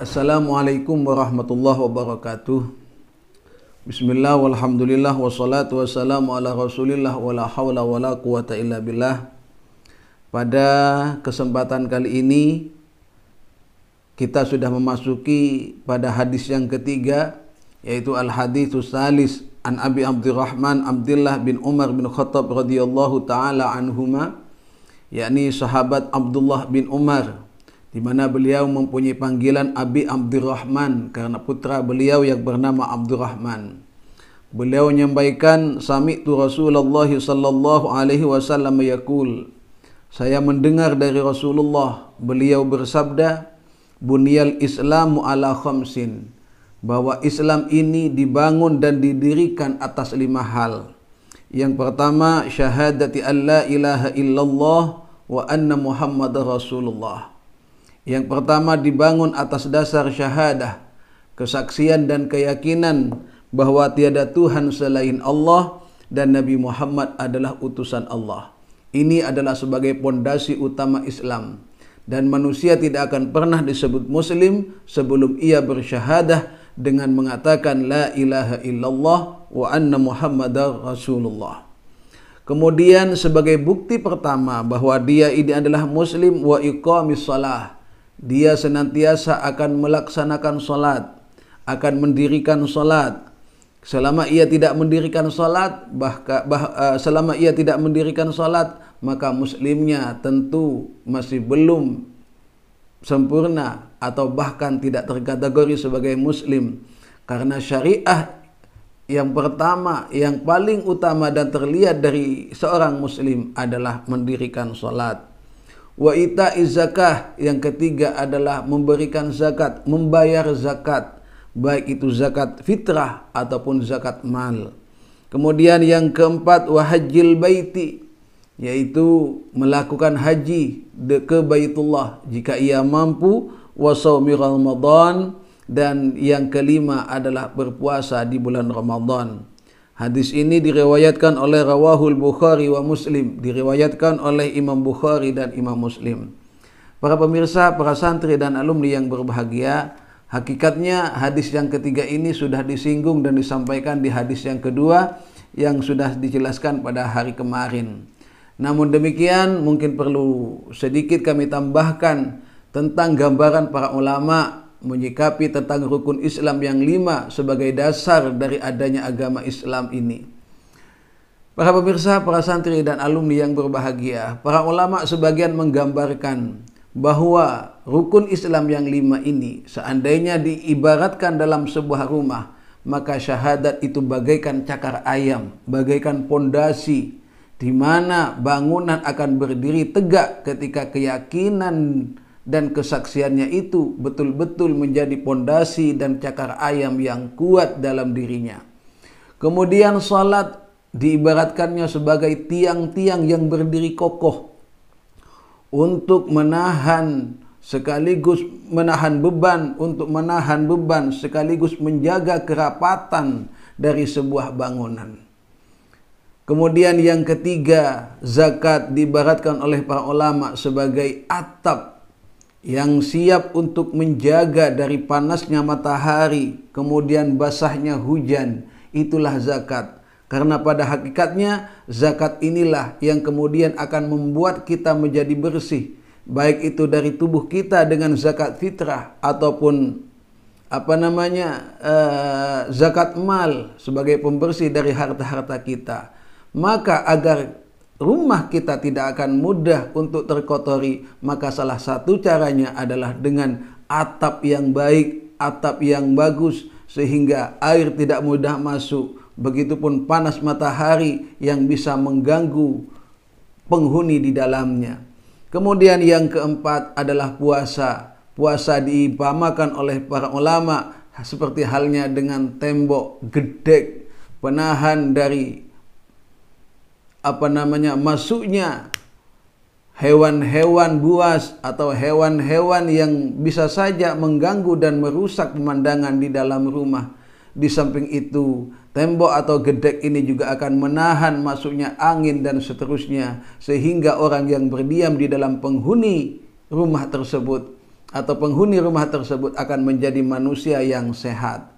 Assalamualaikum warahmatullahi wabarakatuh. Bismillah walhamdulillah wassalatu wassalamu ala rasulillah wala hawla wala quwata illa billah. Pada kesempatan kali ini kita sudah memasuki pada hadis yang ketiga, yaitu al-haditsus salis an Abi Abdurrahman Abdullah bin Umar bin Khattab radhiyallahu taala anhuma, yakni sahabat Abdullah bin Umar, di mana beliau mempunyai panggilan Abi Abdurrahman karena putra beliau yang bernama Abdurrahman. Beliau menyampaikan, sami'tu Rasulullah sallallahu alaihi wasallam yaqul, saya mendengar dari Rasulullah, beliau bersabda, bunyal islamu ala khamsin, bahwa Islam ini dibangun dan didirikan atas 5 hal. Yang pertama, syahadati an la ilaha illallah wa anna Muhammadar Rasulullah. Yang pertama dibangun atas dasar syahadah, kesaksian dan keyakinan bahwa tiada Tuhan selain Allah dan Nabi Muhammad adalah utusan Allah. Ini adalah sebagai pondasi utama Islam, dan manusia tidak akan pernah disebut muslim sebelum ia bersyahadah dengan mengatakan la ilaha illallah wa anna Muhammadar Rasulullah. Kemudian sebagai bukti pertama bahwa dia ini adalah muslim, wa iqamis shalah, dia senantiasa akan melaksanakan salat, akan mendirikan salat. Selama ia tidak mendirikan salat, selama ia tidak mendirikan salat, maka muslimnya tentu masih belum sempurna atau bahkan tidak terkategori sebagai muslim. Karena syariah yang pertama, yang paling utama dan terlihat dari seorang muslim adalah mendirikan salat. Wa ita'iz zakah, yang ketiga adalah memberikan zakat, membayar zakat, baik itu zakat fitrah ataupun zakat mal. Kemudian yang keempat, wa hajjil baiti, yaitu melakukan haji ke Baitullah jika ia mampu, wa shaumi Ramadan, dan yang kelima adalah berpuasa di bulan Ramadan. Hadis ini diriwayatkan oleh Rawahul Bukhari wa Muslim, diriwayatkan oleh Imam Bukhari dan Imam Muslim. Para pemirsa, para santri dan alumni yang berbahagia, hakikatnya hadis yang ketiga ini sudah disinggung dan disampaikan di hadis yang kedua yang sudah dijelaskan pada hari kemarin. Namun demikian, mungkin perlu sedikit kami tambahkan tentang gambaran para ulama menyikapi tentang rukun Islam yang 5 sebagai dasar dari adanya agama Islam ini. Para pemirsa, para santri dan alumni yang berbahagia, para ulama sebagian menggambarkan bahwa rukun Islam yang 5 ini seandainya diibaratkan dalam sebuah rumah, maka syahadat itu bagaikan cakar ayam, bagaikan pondasi di mana bangunan akan berdiri tegak ketika keyakinan dan kesaksiannya itu betul-betul menjadi pondasi dan cakar ayam yang kuat dalam dirinya. Kemudian salat diibaratkannya sebagai tiang-tiang yang berdiri kokoh untuk menahan sekaligus menahan beban, sekaligus menjaga kerapatan dari sebuah bangunan. Kemudian yang ketiga, zakat diibaratkan oleh para ulama sebagai atap yang siap untuk menjaga dari panasnya matahari, kemudian basahnya hujan. Itulah zakat. Karena pada hakikatnya zakat inilah yang kemudian akan membuat kita menjadi bersih, baik itu dari tubuh kita dengan zakat fitrah ataupun zakat mal sebagai pembersih dari harta-harta kita. Maka agar rumah kita tidak akan mudah untuk terkotori, maka salah satu caranya adalah dengan atap yang baik, atap yang bagus, sehingga air tidak mudah masuk. Begitupun panas matahari yang bisa mengganggu penghuni di dalamnya. Kemudian yang keempat adalah puasa. Puasa diumpamakan oleh para ulama seperti halnya dengan tembok gedek, penahan dari masuknya hewan-hewan buas atau hewan-hewan yang bisa saja mengganggu dan merusak pemandangan di dalam rumah. Di samping itu, tembok atau gedek ini juga akan menahan masuknya angin dan seterusnya, sehingga orang yang berdiam di dalam penghuni rumah tersebut atau penghuni rumah tersebut akan menjadi manusia yang sehat.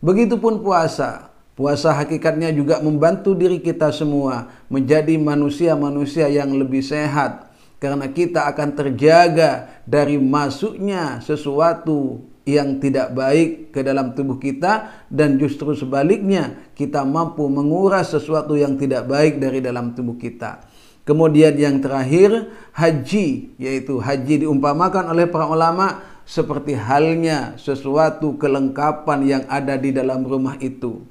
Begitupun puasa. Puasa hakikatnya juga membantu diri kita semua menjadi manusia-manusia yang lebih sehat. Karena kita akan terjaga dari masuknya sesuatu yang tidak baik ke dalam tubuh kita, dan justru sebaliknya kita mampu menguras sesuatu yang tidak baik dari dalam tubuh kita. Kemudian yang terakhir, haji, yaitu haji diumpamakan oleh para ulama seperti halnya sesuatu kelengkapan yang ada di dalam rumah itu.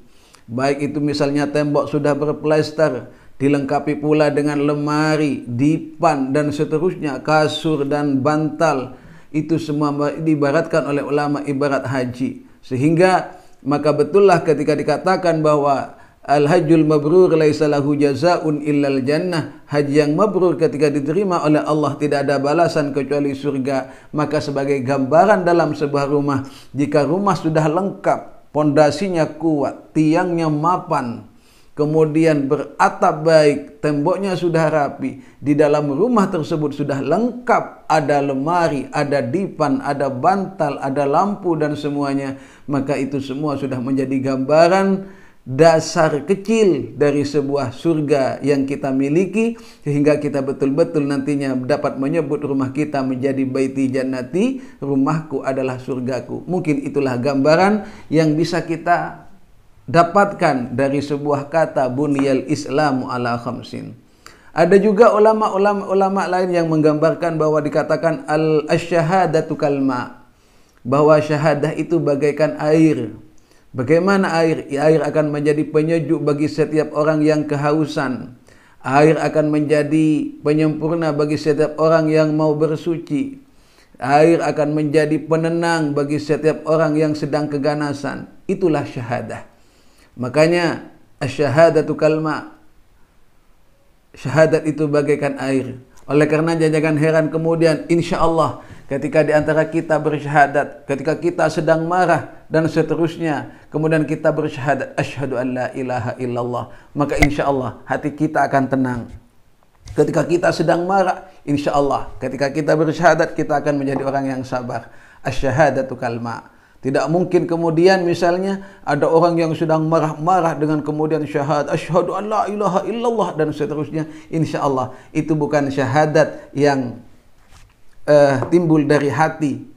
Baik itu misalnya tembok sudah berplester, dilengkapi pula dengan lemari, dipan dan seterusnya, kasur dan bantal. Itu semua diibaratkan oleh ulama ibarat haji. Sehingga maka betullah ketika dikatakan bahwa al-hajjul mabrur laisa lahu jazaa'un illal jannah. Haji yang mabrur ketika diterima oleh Allah tidak ada balasan kecuali surga. Maka sebagai gambaran dalam sebuah rumah, jika rumah sudah lengkap, pondasinya kuat, tiangnya mapan, kemudian beratap baik, temboknya sudah rapi, di dalam rumah tersebut sudah lengkap, ada lemari, ada dipan, ada bantal, ada lampu dan semuanya, maka itu semua sudah menjadi gambaran dasar kecil dari sebuah surga yang kita miliki, sehingga kita betul-betul nantinya dapat menyebut rumah kita menjadi baiti jannati, rumahku adalah surgaku. Mungkin itulah gambaran yang bisa kita dapatkan dari sebuah kata buniyal islamu ala khamsin. Ada juga ulama lain yang menggambarkan bahwa dikatakan al-syahadatu kalma, bahwa syahadah itu bagaikan air. Bagaimana air? Air akan menjadi penyejuk bagi setiap orang yang kehausan. Air akan menjadi penyempurna bagi setiap orang yang mau bersuci. Air akan menjadi penenang bagi setiap orang yang sedang keganasan. Itulah syahadah. Makanya asyhadatu kalma. Syahadat itu bagaikan air. Oleh karena jangan heran kemudian insya Allah ketika di antara kita bersyahadat, ketika kita sedang marah dan seterusnya, kemudian kita bersyahadat asyhadu an la ilaha illallah, maka insya Allah hati kita akan tenang. Ketika kita sedang marah, insya Allah ketika kita bersyahadat kita akan menjadi orang yang sabar. Asyhadatu kalma. Tidak mungkin kemudian misalnya ada orang yang sedang marah-marah dengan kemudian syahadat asyhadu an la ilaha illallah dan seterusnya. Insya Allah itu bukan syahadat yang timbul dari hati,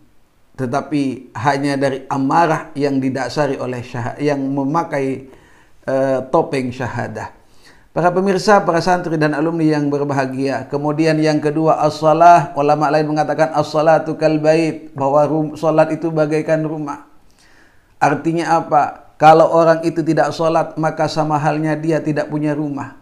tetapi hanya dari amarah yang didasari oleh yang memakai topeng syahadah. Para pemirsa, para santri dan alumni yang berbahagia. Kemudian yang kedua as-salah. Ulama lain mengatakan as-salatu kal bait, bahwa salat itu bagaikan rumah. Artinya apa? Kalau orang itu tidak salat, maka sama halnya dia tidak punya rumah.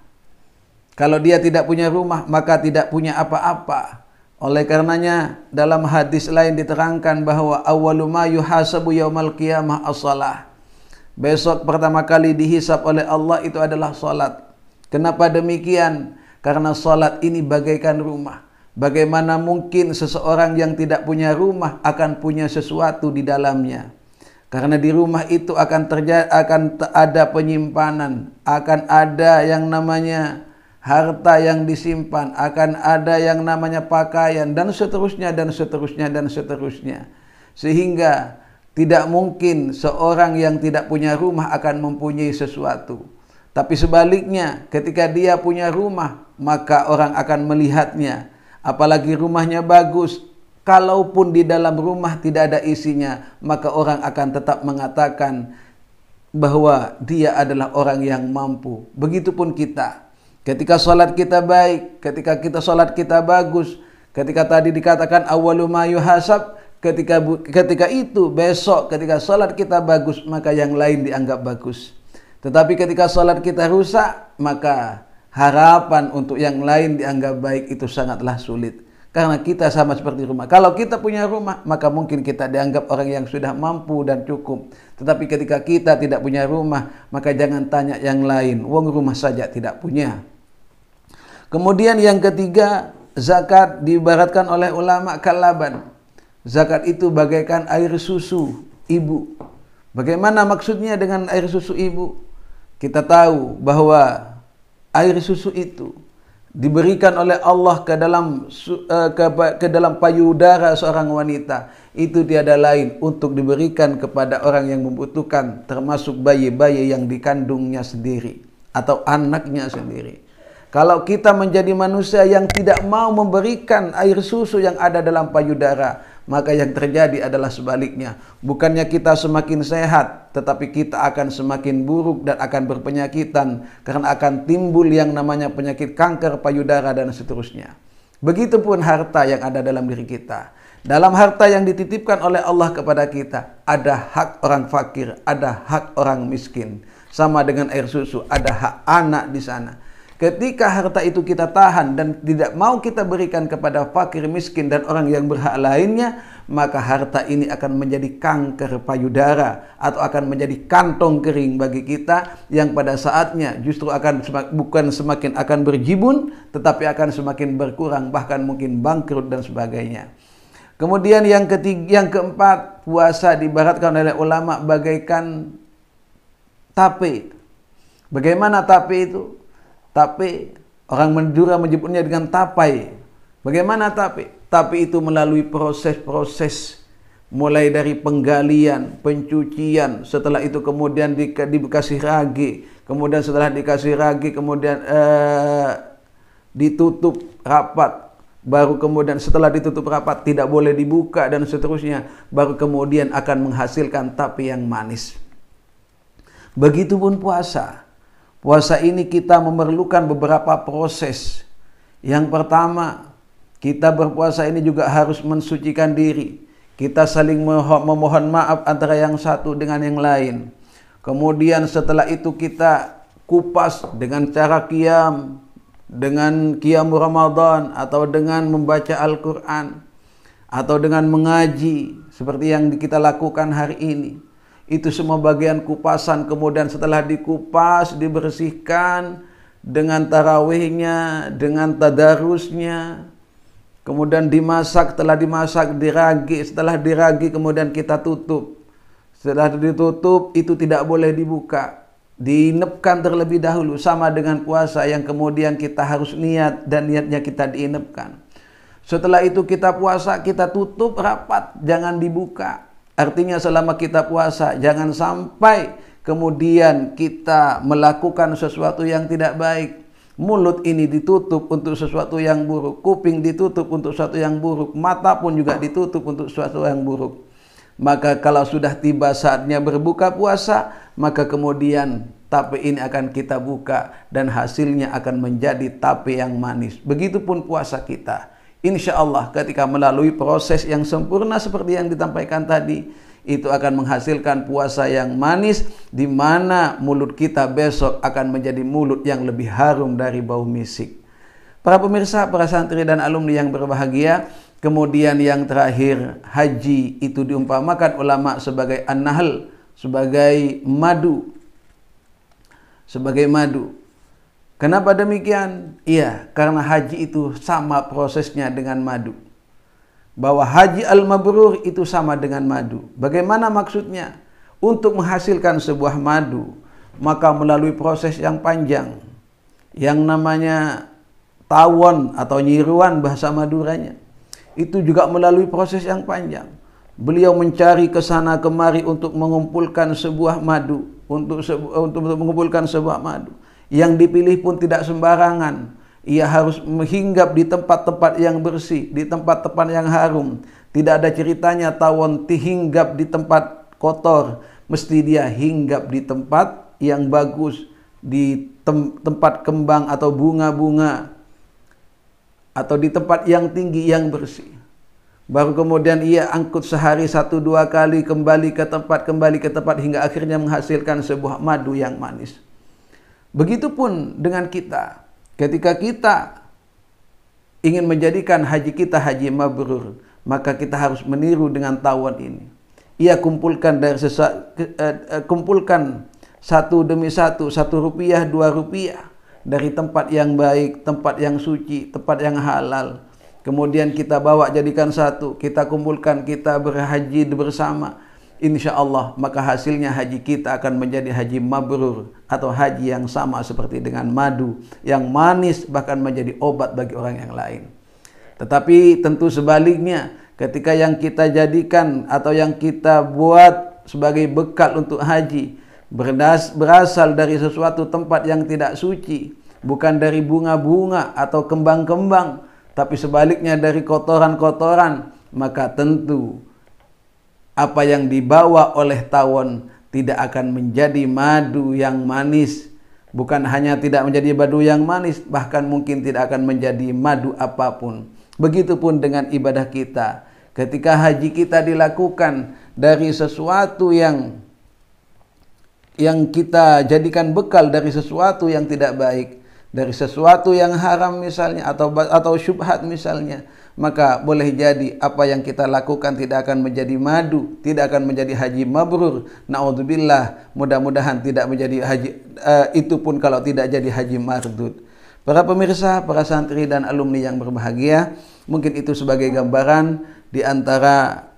Kalau dia tidak punya rumah, maka tidak punya apa-apa. Oleh karenanya dalam hadis lain diterangkan bahwa awwalu ma yuhasabu yaumal qiyamah as-salah. Besok pertama kali dihisab oleh Allah itu adalah salat. Kenapa demikian? Karena salat ini bagaikan rumah. Bagaimana mungkin seseorang yang tidak punya rumah akan punya sesuatu di dalamnya? Karena di rumah itu akan ada penyimpanan, akan ada yang namanya harta yang disimpan, akan ada yang namanya pakaian dan seterusnya dan seterusnya dan seterusnya. Sehingga tidak mungkin seorang yang tidak punya rumah akan mempunyai sesuatu. Tapi sebaliknya, ketika dia punya rumah, maka orang akan melihatnya. Apalagi rumahnya bagus, kalaupun di dalam rumah tidak ada isinya, maka orang akan tetap mengatakan bahwa dia adalah orang yang mampu. Begitupun kita. Ketika salat kita baik, ketika kita salat kita bagus, ketika tadi dikatakan awwalu ma yuhasab, ketika itu besok ketika salat kita bagus, maka yang lain dianggap bagus. Tetapi ketika salat kita rusak, maka harapan untuk yang lain dianggap baik itu sangatlah sulit. Karena kita sama seperti rumah. Kalau kita punya rumah, maka mungkin kita dianggap orang yang sudah mampu dan cukup. Tetapi ketika kita tidak punya rumah, maka jangan tanya yang lain. Wong rumah saja tidak punya. Kemudian yang ketiga, zakat diibaratkan oleh ulama kalaban. Zakat itu bagaikan air susu ibu. Bagaimana maksudnya dengan air susu ibu? Kita tahu bahwa air susu itu diberikan oleh Allah ke dalam payudara seorang wanita, itu tiada lain untuk diberikan kepada orang yang membutuhkan, termasuk bayi-bayi yang dikandungnya sendiri atau anaknya sendiri. Kalau kita menjadi manusia yang tidak mau memberikan air susu yang ada dalam payudara, maka yang terjadi adalah sebaliknya. Bukannya kita semakin sehat, tetapi kita akan semakin buruk dan akan berpenyakitan, karena akan timbul yang namanya penyakit kanker payudara dan seterusnya. Begitupun harta yang ada dalam diri kita. Dalam harta yang dititipkan oleh Allah kepada kita, ada hak orang fakir, ada hak orang miskin. Sama dengan air susu, ada hak anak di sana. Ketika harta itu kita tahan dan tidak mau kita berikan kepada fakir, miskin, dan orang yang berhak lainnya, maka harta ini akan menjadi kanker payudara atau akan menjadi kantong kering bagi kita, yang pada saatnya justru akan bukan semakin akan berjibun, tetapi akan semakin berkurang, bahkan mungkin bangkrut dan sebagainya. Kemudian yang keempat, puasa diibaratkan oleh ulama bagaikan tape. Bagaimana tape itu? Tape, orang Madura menyebutnya dengan tapai. Bagaimana tape? Tape itu melalui proses-proses, mulai dari penggalian, pencucian, setelah itu kemudian dikasih ragi, kemudian setelah dikasih ragi kemudian ditutup rapat, baru kemudian setelah ditutup rapat tidak boleh dibuka dan seterusnya, baru kemudian akan menghasilkan tape yang manis. Begitupun puasa. Puasa ini kita memerlukan beberapa proses. Yang pertama, kita berpuasa ini juga harus mensucikan diri. Kita saling memohon maaf antara yang satu dengan yang lain. Kemudian setelah itu kita kupas dengan cara qiyam, dengan qiyam Ramadan, atau dengan membaca Al-Quran, atau dengan mengaji seperti yang kita lakukan hari ini. Itu semua bagian kupasan. Kemudian setelah dikupas, dibersihkan dengan tarawihnya, dengan tadarusnya, kemudian dimasak, setelah dimasak diragi, setelah diragi kemudian kita tutup. Setelah ditutup itu tidak boleh dibuka, diinepkan terlebih dahulu, sama dengan puasa yang kemudian kita harus niat dan niatnya kita diinepkan. Setelah itu kita puasa, kita tutup rapat, jangan dibuka. Artinya selama kita puasa jangan sampai kemudian kita melakukan sesuatu yang tidak baik. Mulut ini ditutup untuk sesuatu yang buruk, kuping ditutup untuk sesuatu yang buruk, mata pun juga ditutup untuk sesuatu yang buruk. Maka kalau sudah tiba saatnya berbuka puasa, maka kemudian tape ini akan kita buka dan hasilnya akan menjadi tape yang manis. Begitupun puasa kita. Insya Allah ketika melalui proses yang sempurna seperti yang ditampaikan tadi, itu akan menghasilkan puasa yang manis, di mana mulut kita besok akan menjadi mulut yang lebih harum dari bau misik. Para pemirsa, para santri dan alumni yang berbahagia, kemudian yang terakhir, haji itu diumpamakan ulama sebagai an-nahl, sebagai madu. Sebagai madu. Kenapa demikian? Iya, karena haji itu sama prosesnya dengan madu. Bahwa haji al-mabrur itu sama dengan madu. Bagaimana maksudnya? Untuk menghasilkan sebuah madu, maka melalui proses yang panjang, yang namanya tawon atau nyiruan bahasa Maduranya, itu juga melalui proses yang panjang. Beliau mencari ke sana kemari untuk mengumpulkan sebuah madu, untuk mengumpulkan sebuah madu. Yang dipilih pun tidak sembarangan. Ia harus menghinggap di tempat-tempat yang bersih, di tempat-tempat yang harum. Tidak ada ceritanya tawon hinggap di tempat kotor. Mesti dia hinggap di tempat yang bagus, di tempat kembang atau bunga-bunga, atau di tempat yang tinggi yang bersih. Baru kemudian ia angkut sehari 1-2 kali kembali ke tempat hingga akhirnya menghasilkan sebuah madu yang manis. Begitupun dengan kita. Ketika kita ingin menjadikan haji kita haji mabrur, maka kita harus meniru dengan tawon ini. Ia kumpulkan kumpulkan satu demi satu, Rp1, Rp2 dari tempat yang baik, tempat yang suci, tempat yang halal. Kemudian kita bawa jadikan satu, kita kumpulkan, kita berhaji bersama. insya Allah maka hasilnya haji kita akan menjadi haji mabrur atau haji yang sama seperti dengan madu yang manis, bahkan menjadi obat bagi orang yang lain. Tetapi tentu sebaliknya, ketika yang kita jadikan atau yang kita buat sebagai bekal untuk haji berasal dari sesuatu tempat yang tidak suci, bukan dari bunga-bunga atau kembang-kembang, tapi sebaliknya dari kotoran-kotoran, maka tentu apa yang dibawa oleh tawon tidak akan menjadi madu yang manis. Bukan hanya tidak menjadi madu yang manis, bahkan mungkin tidak akan menjadi madu apapun. Begitupun dengan ibadah kita. Ketika haji kita dilakukan dari sesuatu yang kita jadikan bekal dari sesuatu yang tidak baik, dari sesuatu yang haram misalnya, atau syubhat misalnya, maka boleh jadi apa yang kita lakukan tidak akan menjadi madu, tidak akan menjadi haji mabrur. Na'udzubillah, mudah-mudahan tidak menjadi haji, itu pun kalau tidak jadi haji mardud. Para pemirsa, para santri dan alumni yang berbahagia, mungkin itu sebagai gambaran di antara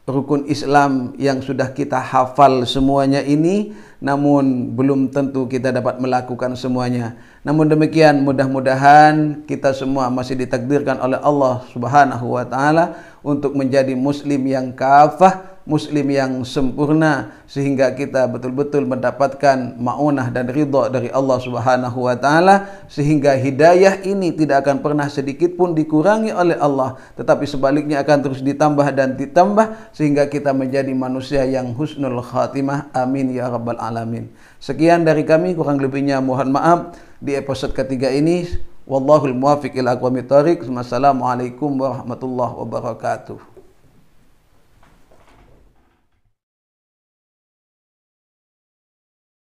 rukun Islam yang sudah kita hafal semuanya ini, namun belum tentu kita dapat melakukan semuanya. Namun demikian, mudah-mudahan kita semua masih ditakdirkan oleh Allah Subhanahu wa taala untuk menjadi muslim yang kafah, muslim yang sempurna, sehingga kita betul-betul mendapatkan maunah dan ridha dari Allah Subhanahu wa taala, sehingga hidayah ini tidak akan pernah sedikit pun dikurangi oleh Allah, tetapi sebaliknya akan terus ditambah dan ditambah, sehingga kita menjadi manusia yang husnul khatimah. Amin ya rabbal alamin. Sekian dari kami, kurang lebihnya mohon maaf di episode ketiga ini. Wallahul muwaffiq ila aqwamit thoriq. Wassalamualaikum warahmatullahi wabarakatuh.